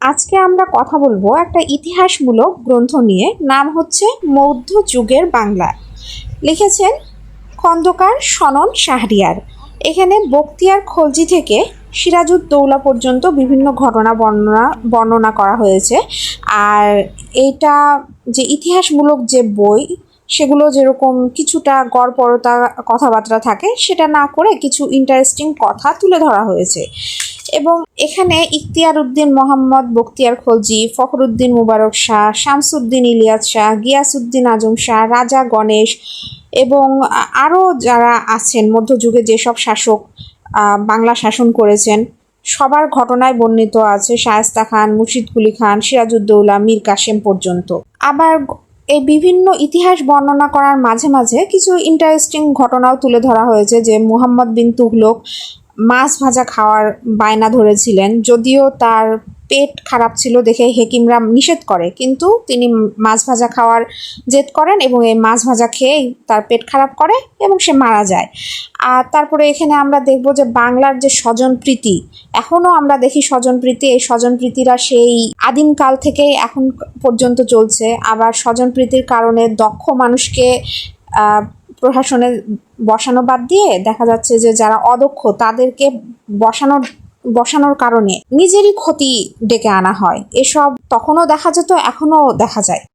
আজকে আমরা কথা বলবো একটা ইতিহাসমূলক গ্রন্থ নিয়ে, নাম হচ্ছে মধ্যযুগের বাংলা। লিখেছেন খন্দকার সনন শাহরিয়ার। এখানে বখতিয়ার খলজি থেকে সিরাজউদ্দৌলা পর্যন্ত বিভিন্ন ঘটনা বর্ণনা করা হয়েছে। আর এটা যে ইতিহাসমূলক যে বই, সেগুলো যেরকম কিছুটা গড়পড়তা কথাবার্তা থাকে, সেটা না করে কিছু ইন্টারেস্টিং কথা তুলে ধরা হয়েছে। এবং এখানে ইখতিয়ার উদ্দিন মোহাম্মদ বখতিয়ার খলজি, ফখরুদ্দিন মুবারক শাহ, শামসুদ্দিন ইলিয়াস শাহ, গিয়াসউদ্দিন আজম শাহ, রাজা গণেশ এবং আরও যারা আছেন মধ্যযুগে যেসব শাসক বাংলা শাসন করেছেন, সবার ঘটনায় বর্ণিত আছে। শায়েস্তা খান, মুর্শিদ কুলি খান, সিরাজউদ্দৌলা, মীর কাসেম পর্যন্ত। আবার এই বিভিন্ন ইতিহাস বর্ণনা করার মাঝে মাঝে কিছু ইন্টারেস্টিং ঘটনাও তুলে ধরা হয়েছে, যে মুহাম্মদ বিন তুগলক মাছ ভাজা খাওয়ার বায়না ধরেছিলেন, যদিও তার পেট খারাপ ছিল দেখে হেকিমরা নিষেধ করে, কিন্তু তিনি মাছ ভাজা খাওয়ার জেদ করেন এবং এই মাছ ভাজা খেয়েই তার পেট খারাপ করে এবং সে মারা যায়। আর তারপরে এখানে আমরা দেখব যে বাংলার যে স্বজনপ্রীতি, এখনও আমরা দেখি স্বজনপ্রীতি। এই স্বজনপ্রীতিরা সেই আদিমকাল থেকেই এখন পর্যন্ত চলছে। আবার স্বজনপ্রীতির কারণে দক্ষ মানুষকে প্রশাসনে বসানো বাদ দিয়ে দেখা যাচ্ছে যে যারা অদক্ষ তাদেরকে বসানোর কারণে নিজেরই ক্ষতি ডেকে আনা হয়। এসব তখনও দেখা যেত, এখনও দেখা যায়।